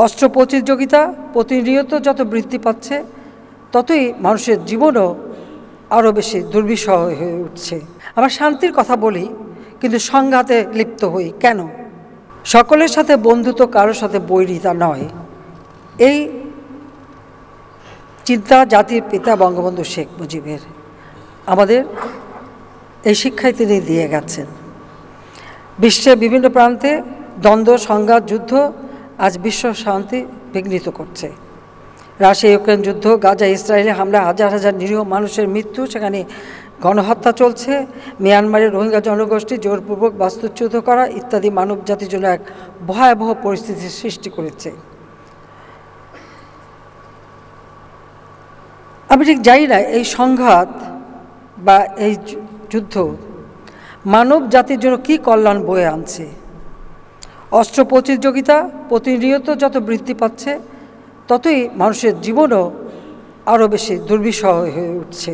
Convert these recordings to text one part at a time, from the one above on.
অস্ত্র প্রতিযোগিতা প্রতিনিয়ত যত বৃদ্ধি পাচ্ছে ততই মানুষের জীবনও আরও বেশি দুর্বিষহ হয়ে উঠছে। আমরা শান্তির কথা বলি কিন্তু সংঘাতে লিপ্ত হই কেন? সকলের সাথে বন্ধুত্ব, কারোর সাথে বৈরিতা নয়। এই চিন্তা জাতির পিতা বঙ্গবন্ধু শেখ মুজিবের, আমাদের এই শিক্ষাই তিনি দিয়ে গেছেন। বিশ্বের বিভিন্ন প্রান্তে দ্বন্দ্ব, সংঘাত, যুদ্ধ আজ বিশ্ব শান্তি বিঘ্নিত করছে। রাশিয়া ইউক্রেন যুদ্ধ, গাজা ইসরায়েলে হামলা, হাজার হাজার নিরীহ মানুষের মৃত্যু, সেখানে গণহত্যা চলছে, মিয়ানমারের রোহিঙ্গা জনগোষ্ঠী জোরপূর্বক বাস্তুচ্যুত করা ইত্যাদি মানব জাতির জন্য এক ভয়াবহ পরিস্থিতির সৃষ্টি করেছে। আমি ঠিক জানি না এই সংঘাত বা এই যুদ্ধ মানব জাতির জন্য কী কল্যাণ বয়ে আনছে। অস্ত্র প্রতিযোগিতা প্রতিনিয়ত যত বৃদ্ধি পাচ্ছে ততই মানুষের জীবনও আরও বেশি দুর্বিষহ হয়ে উঠছে।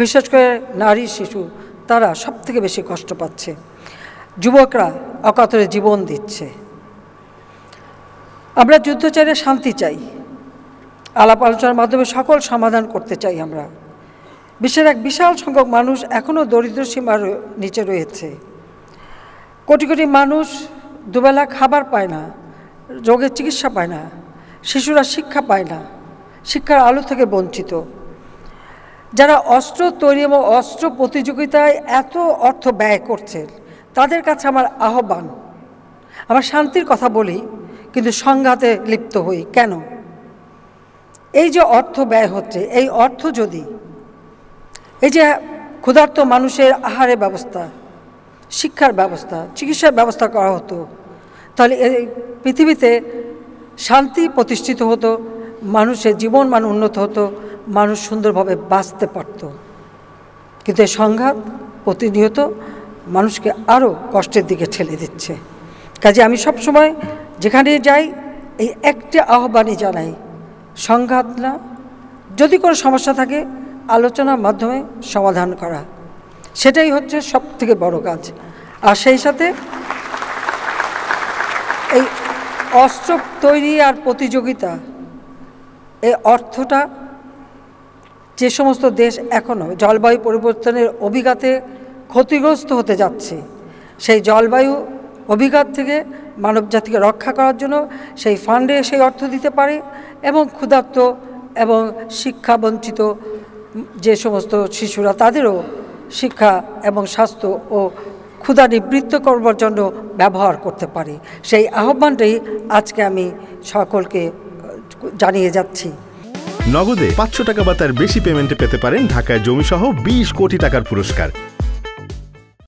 বিশেষ করে নারী, শিশু, তারা সবথেকে বেশি কষ্ট পাচ্ছে। যুবকরা অকাতরে জীবন দিচ্ছে। আমরা যুদ্ধ চাই না, শান্তি চাই। আলাপ আলোচনার মাধ্যমে সকল সমাধান করতে চাই আমরা। বিশ্বের এক বিশাল সংখ্যক মানুষ এখনও দরিদ্র সীমার নিচে রয়েছে। কোটি কোটি মানুষ দুবেলা খাবার পায় না, রোগের চিকিৎসা পায় না, শিশুরা শিক্ষা পায় না, শিক্ষার আলো থেকে বঞ্চিত। যারা অস্ত্র তৈরি এবং অস্ত্র প্রতিযোগিতায় এত অর্থ ব্যয় করছেন তাদের কাছে আমার আহ্বান, আমরা শান্তির কথা বলি কিন্তু সংঘাতে লিপ্ত হই কেন? এই যে অর্থ ব্যয় হচ্ছে, এই অর্থ যদি এই যে ক্ষুধার্ত মানুষের আহারের ব্যবস্থা, শিক্ষার ব্যবস্থা, চিকিৎসার ব্যবস্থা করা হতো, তাহলে এই পৃথিবীতে শান্তি প্রতিষ্ঠিত হতো, মানুষের জীবন মান উন্নত হতো, মানুষ সুন্দরভাবে বাঁচতে পারত। কিন্তু এই সংঘাত প্রতিনিয়ত মানুষকে আরও কষ্টের দিকে ঠেলে দিচ্ছে। কাজে আমি সবসময় যেখানে যাই এই একটি আহ্বানই জানাই, সংঘাত না, যদি কোনো সমস্যা থাকে আলোচনার মাধ্যমে সমাধান করা, সেটাই হচ্ছে সবথেকে বড় কাজ। আর সেই সাথে এই অস্ত্র তৈরি আর প্রতিযোগিতা, এই অর্থটা যে সমস্ত দেশ এখনও জলবায়ু পরিবর্তনের অভিঘাতে ক্ষতিগ্রস্ত হতে যাচ্ছে, সেই জলবায়ু অভিঘাত থেকে মানবজাতিকে রক্ষা করার জন্য সেই ফান্ডে সেই অর্থ দিতে পারে এবং ক্ষুধার্ত এবং শিক্ষা বঞ্চিত যে সমস্ত শিশুরা, তাদেরও শিক্ষা এবং স্বাস্থ্য ও ক্ষুধা নিবৃত্ত করবার জন্য ব্যবহার করতে পারে। সেই আহ্বানটাই আজকে আমি সকলকে জানিয়ে যাচ্ছি। নগদে 500 টাকা বা তার বেশি পেমেন্টে পেতে পারেন ঢাকায় জমিসহ 20 কোটি টাকার পুরস্কার।